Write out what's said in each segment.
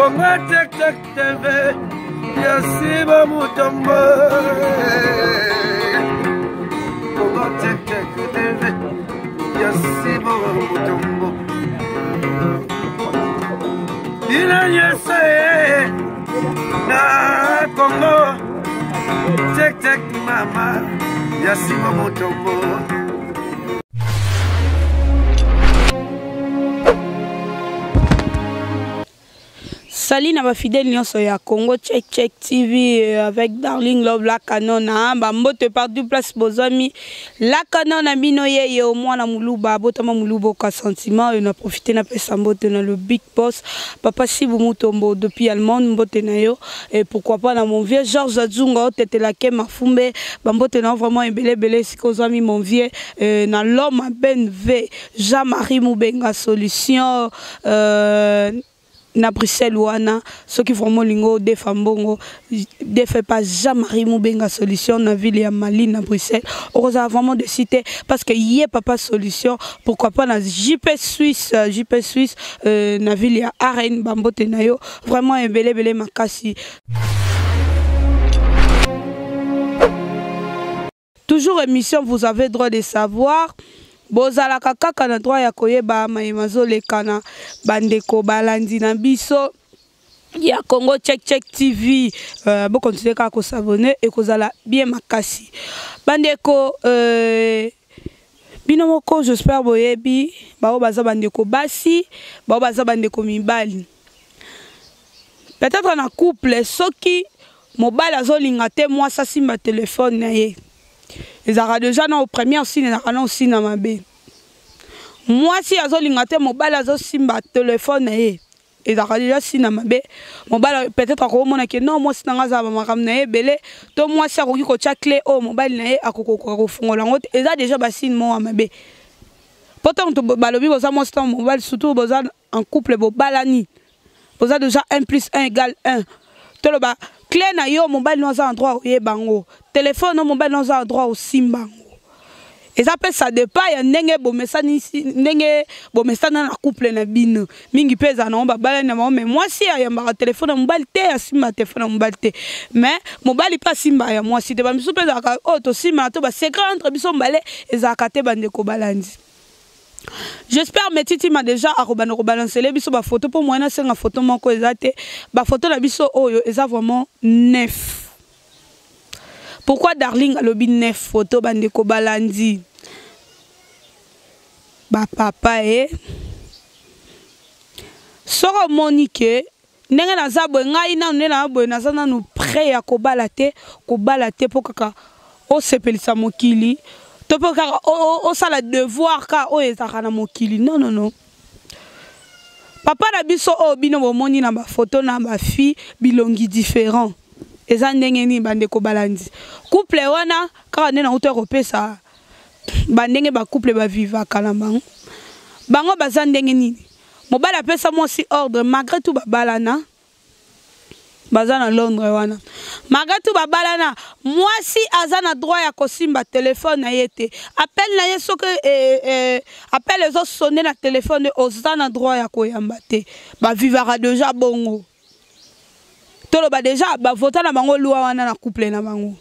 Congo Tek Tek TV, Yasiba Mutombo. Congo Tek Tek TV, Yasiba Mutombo. Ina yese na Congo Tek Tek mama, Yasiba Mutombo. Salut na ba fidèle nyonso ya Congo Tek Tek TV avec Darling Love la kanona mbote partout place bozami la kanona bino yeye au mwana muluba botama mulubo ka sentiment et na profiter na pesa mbote na le big boss papa Sibu Mutombo depuis Allemand mbote na yo et pourquoi pas na mon vieux Georges Adzunga tete la ke mafumbe mbote na vraiment ebele sikozami mon vieux na l'homme ben v Jean-Marie Mubenga solution na Bruxelles wana ceux qui vraiment lingo de fambongo de fait pas Jean-Marie Mubenga solution na ville ya Mali na Bruxelles on a vraiment de citer parce que y a papa solution pourquoi pas na JP Suisse na ville ya Arène bambote na yo vraiment ebele makasi. Toujours émission vous avez droit de savoir. Bozala kaka na droit ya koyeba mayimazo lekana bandeko balandi na biso ya Congo Tek Tek TV bo continuer ka ko s'abonner et kozala bien makasi bandeko binomoko j'espère boyebi bao baza bandeko basi bao baza bandeko mibali peut-être na couple soki mobile azolinga te moi ça simba téléphone na ye. Ils ont déjà au premier aussi aussi na mabe. Moi si azolinga mobile azo simba téléphone et ils ont déjà si na mabe. Mobile peut-être ko mona que non moi si nanga za makam na belé to moi si akoki ko tia clé au mobile na akoko ko fungola ngote ils ont déjà basine mo mabe. Pourtant to balobi boza moi c'est mobile surtout boza en couple bo balani. Boza déjà 1 + 1 = 1. To le ba clé na yo mobile dans un endroit où y bango téléphone no mobile dans un endroit où simbango et ça peut ça dépend ya ndenge bo message ndenge bo message na couple na bino mingi pesa na ba bala na mais moi si ya mba téléphone mobile te ya simba téléphone mobile te mais mobile pas simba ya moi si te ba miso pesa ka auto simba to ba secret entre biso mbale ezaka te bande ko balandi. J'espère que Titi m'a déjà balancé les biso ba photo pour moi na senga photo moko ezate ba photo na biso oyo eza vraiment neuf. Pourquoi Darling a lobi neuf photo bande ko balandi ba papa soro monique ndenge na zabwe ngai na nena boy na sana no prêt ya ko balate pour kaka o sepelisa mokili. Tu peux faire le devoir car o ezaka na mokili non papa na biso o bino bomoni na ba photo na ba fille bilongi différent eza ndenge ni bande ko balandi couple wana car na auto européen bandenge ba couple ba viva kala bango baza ndenge ni mobala pesa moi si ordre malgré tout ba balana baza na Londres wana malgré tout babalana moi si azana droit ya kosimba téléphone na yete appel na yeso que appel les autres sonner na téléphone ozana droit ya koyamba te ba vivara déjà bongo tolo ba déjà ba vota na bango loi wana na couple na bango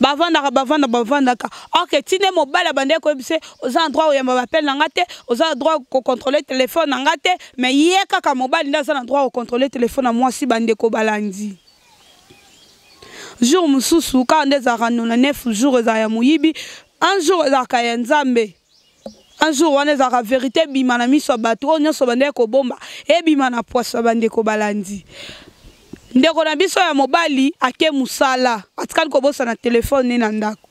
bavandaka ok tine mobile bande ko bise oza droit oyamba ba appel na ngate oza droit ko contrôler téléphone na ngate mais ye kaka mobile ndaza na droit ko contrôler téléphone na moi si bande ko balandi jour mususu ka ndeza ranona 9 jours za ya muyibi un jour za ka ya nzambe un jour wana za ka vérité bima na miso bato onyo so bande ko bomba e bima na poisse bande ko balandi. Ndeko na biso ya mobali ake musala atikali ko bosa na téléphone na ndako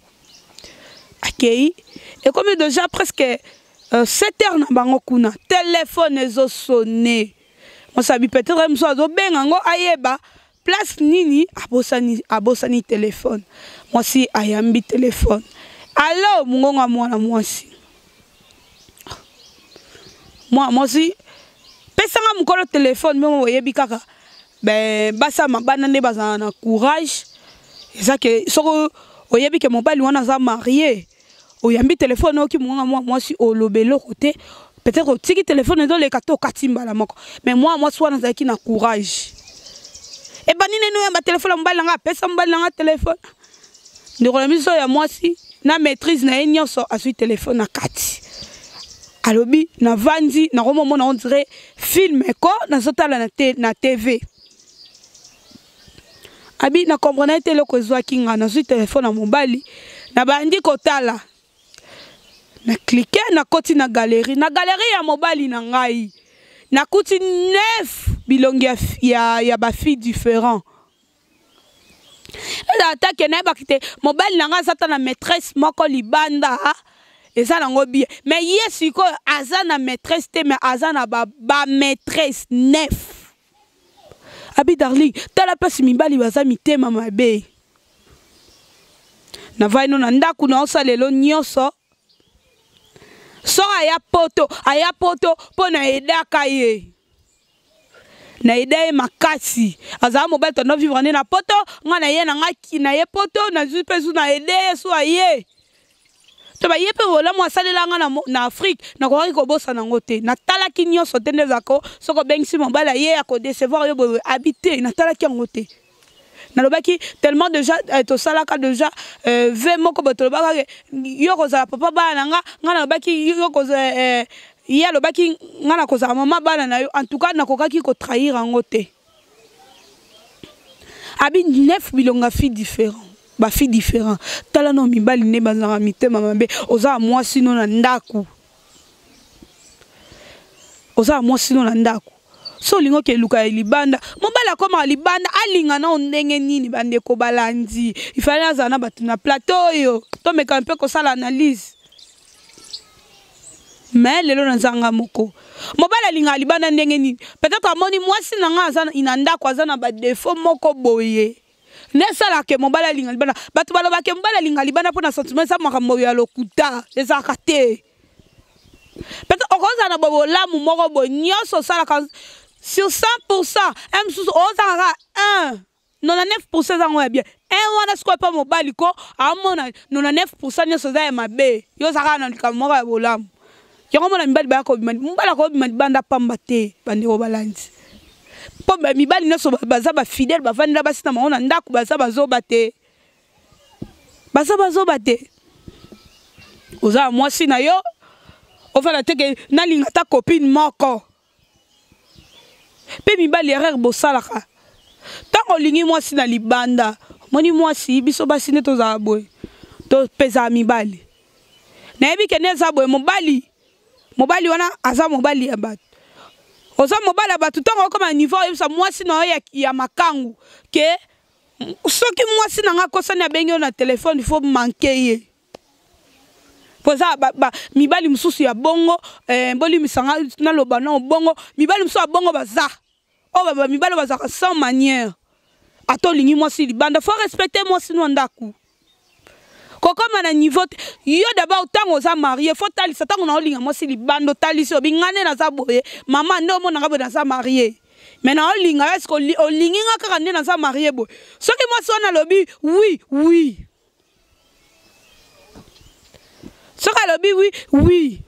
akei et comme déjà presque 7 heures na bango kuna téléphone ezo sonner on sabi peut-être mso azo benga ngo ayeba place nini abosani téléphone moi si ayambi téléphone allo mungonga mwana mwasi moi si pesanga mukolo téléphone memo yebi kaka ben basa mabana ne baza na courage eza que soko oyebi ke mobali wana za marié oyambi téléphone oki munga moi si olobelo côté peut-être otiki téléphone dans les kato katimba la moko mais moi soit nazaki na courage et banine no ya téléphone mbala nga pesa mbala nga téléphone ndiko la miso ya moi si na maîtrise na nyonso asui téléphone na kati alobi na vandi na romo mona on dirait film ko na sotala na TV abi na comprendre te loko zwa kinga na sui téléphone na mobali na bandi kotala na cliquer na koti na galerie ya mobali na ngai na kuti 9 bilongi ya ba filles différents eza atake na bakite mobali na ngai sata na maîtresse moko libanda eza nango bien mais yesiko aza na maîtresse te mais aza na ba maîtresse 9 abi darling tala pasi mibali baza mitema mabe na vaino na ndaku na osalelo nyonso so aya poto po na edaka ye na ede makasi azala mobile tono vivre na poto nga na ye na ngaki na ye poto na zupesu na ede so aye to ba ye pe vola mo salela nga na Afrique na ko ko bosa na ngote na talaki nyonso tende zako soko bengisi mobile ye ya ko décevoir yo bo habiter na talaki ngote na lobaki tellement déjà to salaka déjà ve moko boto lobaka yo ko za papa bana nga na lobaki yo ko ya lobaki nga na ko za mama bana na yo en tout cas na ko kaki ko trahir ngote abi 9 bilonga filles différents ba filles différents tala no mibali ne bazanga mitema mabe oza moi sino na ndaku oza moi sino na ndaku so lingo ke luka libanda mobala koma libanda alinga na ndenge nini bande ko balandi il fallait azana batu na plateau yo to meka un peu ko sala analyse mais lelo na zanga moko mobala linga libanda ndenge nini peut-être amoni mwasi na nga azana inanda kwa azana ba défaut moko boye nesala ke mobala linga libanda batu baloba ke mobala linga libanda pona sentiment sa makambo ya lokuta eza kate peut-être okozana bobo lamu moko bo nyoso sala sur 100%, osanga 99% zango ya bien. Wana siko pa mobali ko amona 99% nyoso za ya mabe. Yo saka na likamoko ya bolamu. Yango mona mibali ba ko bimali. Mbala ko bimali banda pamba te bande ko balandi. Po mibali nyoso baza ba fidèle ba vanila ba sina maona ndaku baza bazoba te. Baza bazoba te. Oza mwasi na yo. Ofala teke na linga ta copine moko. Pe mibali erreur bosalaka tango lingi mwasi na libanda moni mwasi biso basi ne toza boy to pesa mibali na yebi kene za boy mobali wana aza mobali ya batu oza mobali ya batu tango koma niveau yebisa mwasi na ya makangu ke soki mwasi na nga kosa na bengi na telefone il faut manquer ye poza mibali mususu ya bongo mboli misanga na loba na bongo mibali mususu ya bongo baza o mibali baza sans manière ato lingi mwasi libanda faut respecter mwasi no ndaku kokoma na niveau yo d'abord tango za marié faut talisa tango na olinga mwasi libanda taliso bingane na za boye mama ndo mona ngabo na za marié mais na olinga est-ce que olingi nga kaka na za marié boye soki mwasi wana lobi oui soka lobi oui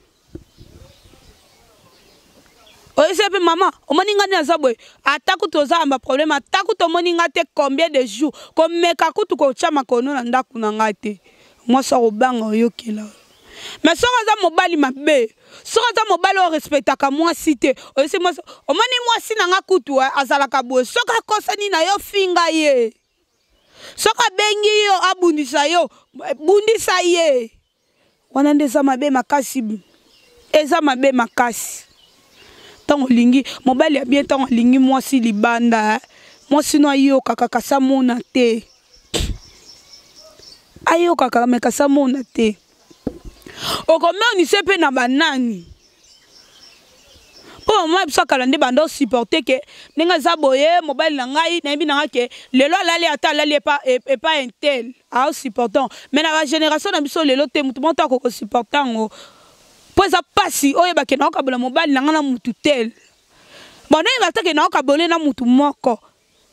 oyesepe mama omoninga ni azabwe ataku toza amba problème ataku to moninga te combien de jours komeka kutu ko chama kono na ndaku na ngate moi ça obanga yokela mais soka za mobali mabe soka za mobali o respectaka moi cité oyese moi omoni moi sina nga kutu azalaka boye soka kosani na yo finga ye soka bengi yo abundisa yo bundisa ye wana ndeza mabe makasi eza mabe makasi tango lingi mobali ya bien tango lingi mwasi libanda mwasi no ayo kaka kasa mona te ayo kaka me kasa mona te okome ni sepe na banani po moi bisa kala nde bando supporter ke ninga za boye mobali na ngai na bi na ke lelo alali ata alali pas intel a supportant mais na génération na biso lelo te mutu monta ko supportant ngo po za pasi oye ba ke na okabola mobali na ngana mutu tel bon na ba ta ke na okabole na mutu moko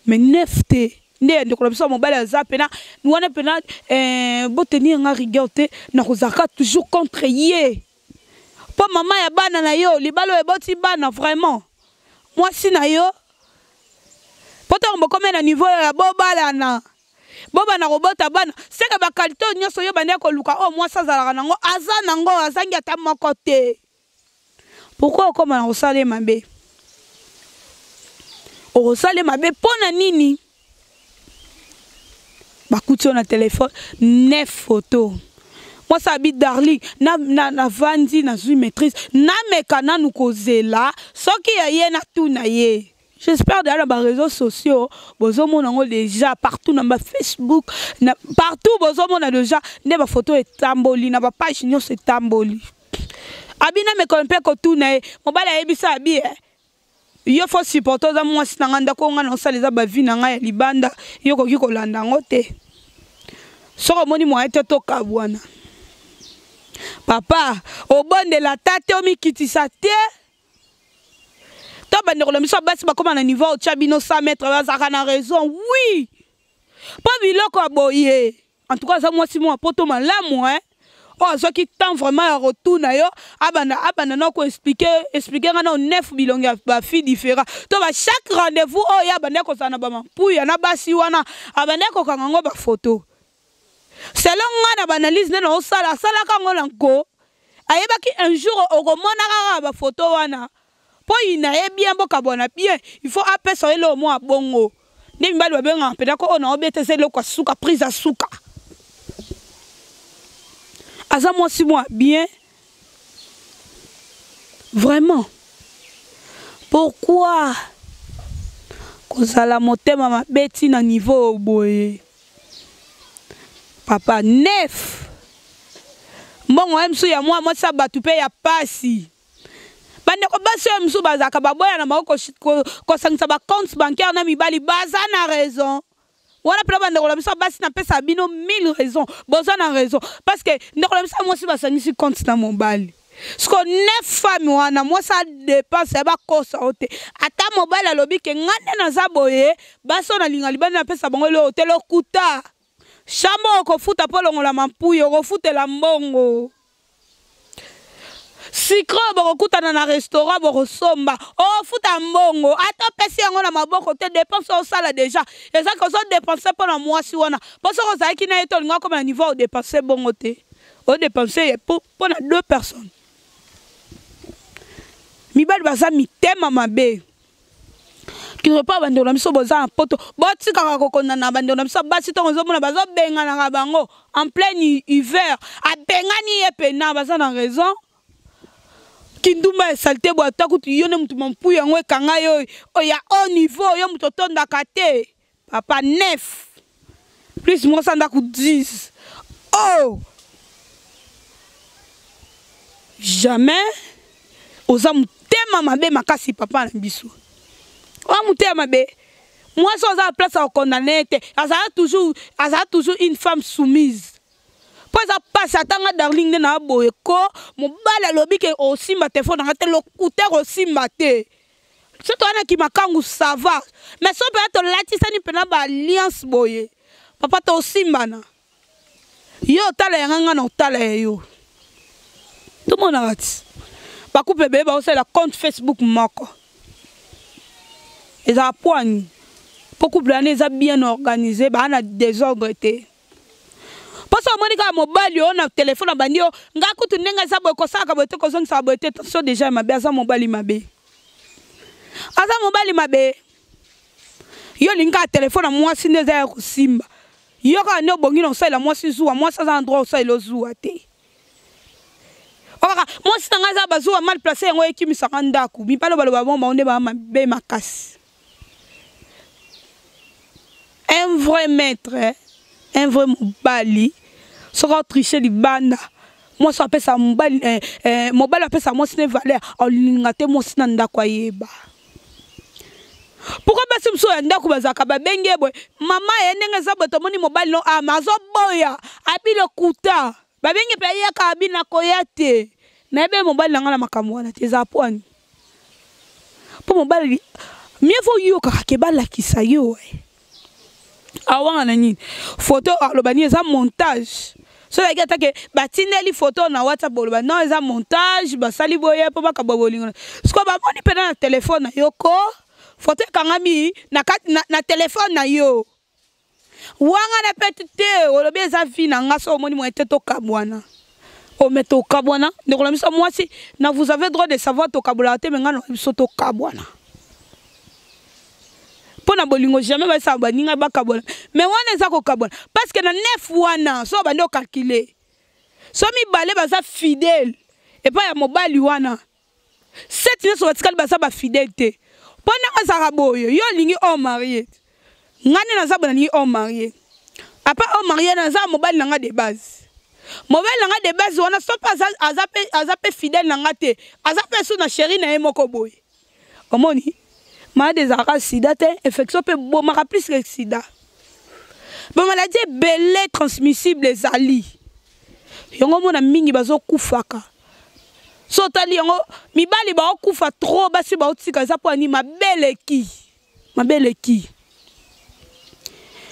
mais nefte nde ndeko biso mobali za pena wana pena bo tenir nga rigueur te na kozaka toujours contre ye po mama ya bana na yo libalo eboti bana vraiment moi si na yo poto mbokome na niveau ya bobalana robota bana seka ba qualité nyonso yo bande ko luka o moi sazalaka nango aza nango azangi ata moko te pourquoi okoma na kosala mabe okosala mabe pona nini bakuti na téléphone 9 photos moi ça habite Darling na vandi na zui maîtrise na mekana nous kozela soki ya ye na tuna ye. J'espère dans les réseaux sociaux, vous avez déjà partout dans Facebook, partout vous avez déjà des photos et tamboli, na page nous c'est tamboli. Abina me connaît que tout n'est, mon bal a ebisa abi. Il faut supporter za moi si nanganda ko ngana osala za ba vie nanga ya libanda, yo ko ki kolanda ngote. Soko moni mo ete to kabwana. Papa, au bon de la tate o mi kitisa te. T'as bandé le monsieur Bassi comme un niveau au Chabino 100 mètres, ça a raison, oui. Pas biloko aboye. En tout cas, ça moi si moi poto malamu hein. Oh, ce qui tend vraiment à retourner yo, abana non ko expliquer ngana 9 bilonga ba fi différent. To ba chaque rendez-vous oh ya bande ko sana ba mampuya na basi wana abande ko kango ba photo. Selon ngana ba analyse na o sala kango lanko. Ayebaki un jour o komona ba photo wana. Po ina e bien boka bona bien il faut appeler ça le moi bongo ni mbali ba benga peda ko ona obetese le kwa suka prise à suka aza moi si moi bien vraiment pourquoi kozala motema mabeti na niveau boye papa 9 mbongo emsu ya moi sa batu pe ya pasi bande ko basi msu bazaka baboya na mako ko sangisa ba compte bancaire na mibali baza na raison wana pela bande ko labisa basi na pesa bino 1000 raisons boza na raison parce que ndeko labisa moi si basangisi compte na mobali ce qu'on 9 femmes wana moi ça dépense ba kosa ote ata mobali alobi ke ngane na zaboye baso na linga libani na pesa bango le hotel okuta chambo ko futa polongola mampuyo ko futela mbongo Sikro bokutana na restaurant borosomba oh futa mbongo ata pesi yango na maboko te dépense au sala déjà et ça que ça dépenser pendant moi si wana parce que ça qui na eto nga comme niveau au dépenser bongo te au dépenser pour 2 personnes mi bal baza mi tema mabe qui ne pas bande na miso boza en poto boti kaka kokona na bande na miso basi to ngozo mona bazo benga na bango en plein hiver a bengani epena baza na raison Kinduma salte bo atakutu yone mutu mampu yango kanga yo ya au niveau yo mutu tonda kate papa 9 plus moi ça ndaku 10 oh jamais oza mutema mabe makasi papa na biso o mutema mabe moi ça oza place à condamner te azala toujours une femme soumise. Pas à passer à tanga Darling na boye ko mobala lobi ke osimba téléphone ngate lo couteur osimba te c'est toi qui makangu ça va mais so peut être latisa ni pena ba alliance boye papa to osimba na yo tala yanga na tala yo tout le monde arrête ba coupe bébé ba osala compte Facebook moko et ça poigne beaucoup de années ça bien organisé ba na désordre te. Parce que Monica mobile on a téléphone bandio ngakutu nenga za boy ko saka boy te ko zong sa boy te so déjà mabe za mobile mabe aza mobile mabe yo linga téléphone moi si neza ko simba yo ka ne bongi no sala moi si zuwa moi ça endroit ça ilo zuwa te ora moi si nga za bazuwa mal placé ngo ekimi sakanda ku mi palo balo ba bomba onde ba mabe makasi un vrai maître un vrai mobali sera tricher les bandes moi ça appelle ça mobali mobali appelle ça moi c'est valeur en lingate moi c'est nanda kwa yeba pourquoi basi mso enda ku bazaka ba benge boy mama yenenge za boto moni mobali no amazo boya abile kuta ba benge pe yaka abina koyate na ebe mobali nanga na makambo wana te za pwani pour mobali mieux vaut yo ka ke bala kisayo awana nini photo alobani eza montage so la gata ke batindeli photo na WhatsApp boloba non eza montage basali boye po bakaba bolingo sko ba moni pena na téléphone na yoko photo kangami na téléphone na yo wanga na petite olobi eza vi na ngaso omoni mo eteto kabwana o meto kabwana ndekola miso mwasi na vous avez droit de savoir to kabola te menga no biso to kabwana pona bolingo jamais ba sa ba ninga ba kabwana mais wana eza ko kabwana parce que na 9 wana so ba ndo calculer so mi balé baza fidèle et pas ya mobali wana 7 so batikali baza ba fidélité pona ka sa boyo yo lingi o marié ngane na za bona ni o marié apa o marié na za mobali nanga de base mobali nanga de base wana so pas azape fidèle nanga te azape so na chérie na moko boy omoni ma des arras sida te infection pe bo ma plus que sida bon maladie belé transmissible zali yongo mona mingi bazo kufaka so tali yongo mibali ba okufa trop basi ba otika za po ani mabele ki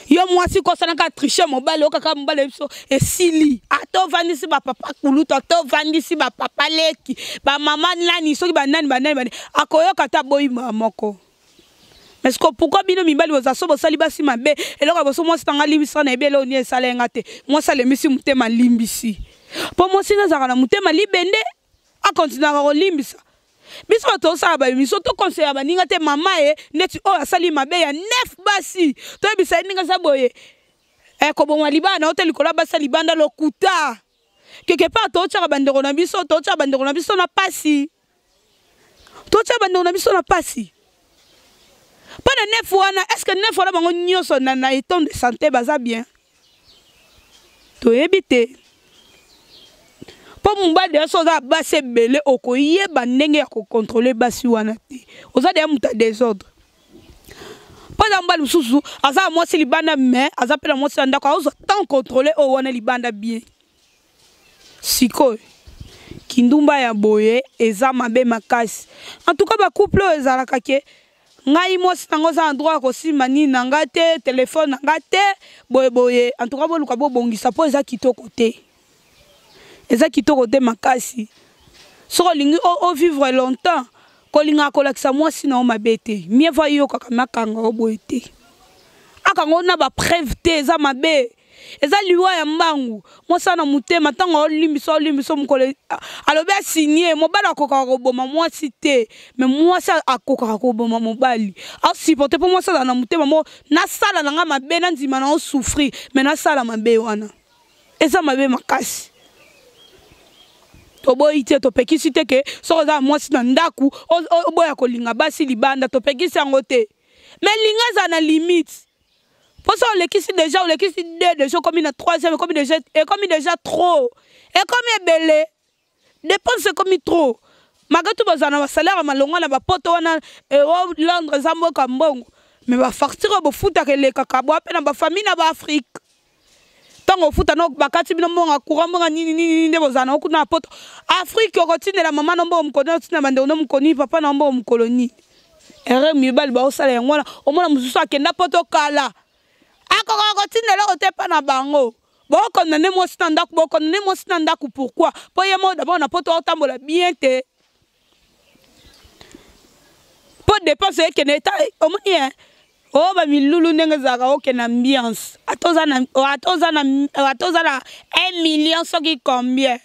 yo mwasi ko sanaka tricher mobali okaka mobali biso esili ato vandisi ba papa kuluto ato vandisi ba papa leki ba mama nani soki ba nani akoyoka ta boyi moko mais pourquoi bino mibali boza so bosali basi mabe eloko boso mwasi tanga limbisa na ebele oni esala ngate mwasi alemisi mutema limbisi po mwasi nazaka na mutema libende a continuer ko limbisa biso to sa ba miso to conseiller ba ninga te mama neti o asali mabe ya 9 basi to bisa ninga za boye ko bon libana hotel ko la basa libanda lokuta quelque part to tsa bandeko na biso na pasi to tsa bandeko na biso na pasi pendant 9 wana est-ce que 9 wana bango nyoso na état de santé baza bien to ebité po mumba de so za base belé okoyeba ndenge ya ko contrôler basi wana te oza de muta désordre pas mbali mususu aza mwasi libanda mais aza pela mwasi ndako oza tant contrôler o wana libanda bien siko kindumba ya boye eza mabe makasi en tout cas ba couple ezalaka ke ngai mwasi nango za endroit ko simani nanga te téléphone nanga te boye en tout cas boluka bo bongisa po eza kitoko te makasi so lingi o vivre longtemps ko linga ko lakisa mwasi na o mabete mieux va yo kaka makanga o boete akango na ba preuve te eza mabe eza liwa ya mbangu mwasa na mutema tango olimbiso mukole alobe signé mobali akoka ko boma mwasi te mais mwasi akoka ko boma mobali a supporter pour mwasa na mutema mo na sala na nga mabe na ndima na o souffrir mais na sala mabe wana eza mabe makasi toboite to pekisi te ke so za mwasi na ndaku boya ko linga basi libanda to pekisi angote mais linga za na limite. Pour ça, on l'équisse déjà, on l'équisse déjà comme une troisième, comme déjà trop. Et comme il est belé, dépense comme il trop. Magatou bazana va salaire malonga na ba poto wana e o Londres zambo kambongo. Mais va fartir bo futa ke le kakabo ape na ba famille na ba Afrique. Tango futa no bakati bino mbonga kurambo nini nde bozana okuna poto. Afrique okotine la mama nombo mkoni otina bande no mkoni papa nombo mkoloni. Ere mibali ba osala yangwana omona mususu akenda poto kala. Akoko tinela otepa na bango boko nane mo standard boko nane mo standard pourquoi po yemo d'abord na poto otambola bien te po dépenser que neta omoni o ba milulu ndenge zaka o na ambiance atoza na 1 million soki combien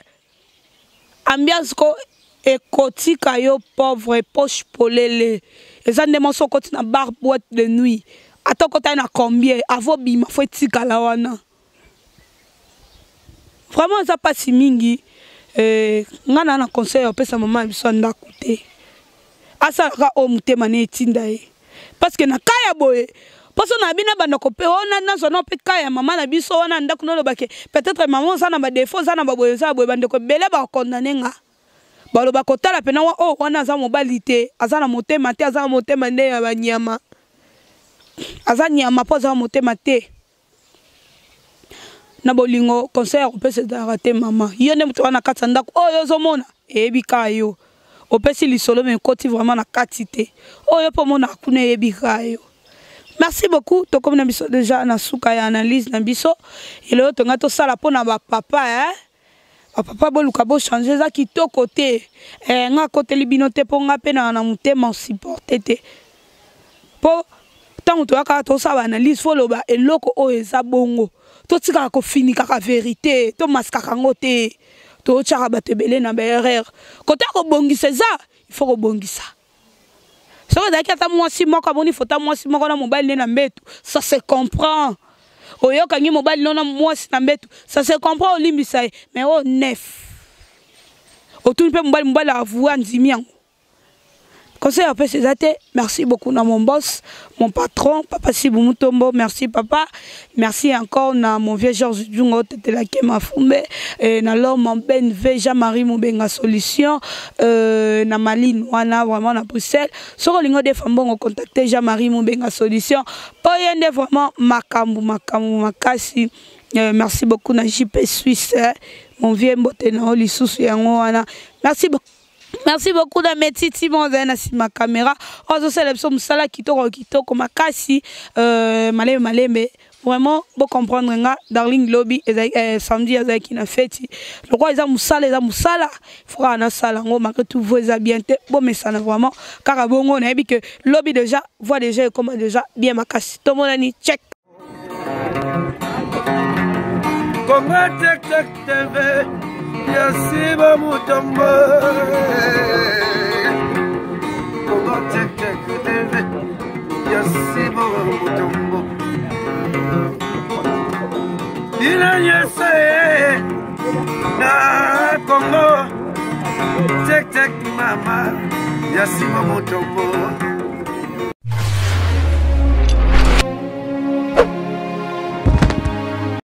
ambiance ko ekotika yo pauvre poche polele ezande mo sokoti na bar boîte de nuit. Atokota na combien avo bima faut tikala wana vraiment ça pas si mingi ngana na conseil o pesa maman biso ndako te asaka o mutema ne tinda e parce que na kaya boye poso na bina banda ko pe ona na zona pe kaya maman na biso wana ndako no lobake peut-être maman ça na ba défaut ça na ba boye ça boye bande ko bele ba condamner nga balo ba kotala pe na o wana za mobilité azana motema te azana motema nde ya banyama azani ya mapoza motema te na bolingo conseil opese darate mama yone mutu wana katsa ndako oyo zomona ebika yo opesi lisolo me koti vraiment na katite oyo po mona kuna ebika yo Merci beaucoup. To comme na biso déjà na suka ya analyse na biso. Et le to ngato sala pona ba papa hein. Ba papa boluka bo changer za kitoko te. Nga côté libino te po nga pe na mutema supporter te. Po tant to aka to sala analyse fo loba eloko o eza bongo. To tika ko fini kaka vérité, to maska kango te. To tchaka batebele na ba erreur. Côté ko bongisa ça, il faut ko bongisa. Ça veut dire que moi si moi comme on faut moi si moi na mobile na mbetu ça se comprend oyo kangi mobile na moi si na mbetu ça se comprend olimbisa mais au neuf autour pe mobile avouer ndimi yango conseil après c'est ça. Merci beaucoup na mon boss, mon patron, Papa Sibou Mutombo. Merci papa. Merci encore na mon vieux Georges Djungo Tetelake Mafumbe. Na l'homme mon Ben V Jean-Marie Moubenga Solution. Na Maline Wana vraiment na Bruxelles. Sur le lingo de Fambon contacter Jean-Marie Moubenga Solution. Pour yende vraiment makasi. Merci beaucoup na JP Suisse. Mon vieux mbote na oli susu yango wana. Merci beaucoup. Merci beaucoup na Metiti Monzana si ma caméra. On se célèbre musala kitoko makasi malembe vraiment bon comprendre nga darling lobby samedi azaki na fête. Le quoi eza musala faut na sala ngo ma que tout vous bien bon mais ça vraiment car bongo na bi que lobby déjà voit déjà comment déjà bien makasi. Tout monde ni check. Congo Tek Tek TV Yasiba Mutombo Congo Tek Tek TV Yasiba Mutombo Ila yese na Congo Tek Tek mama Yasiba Mutombo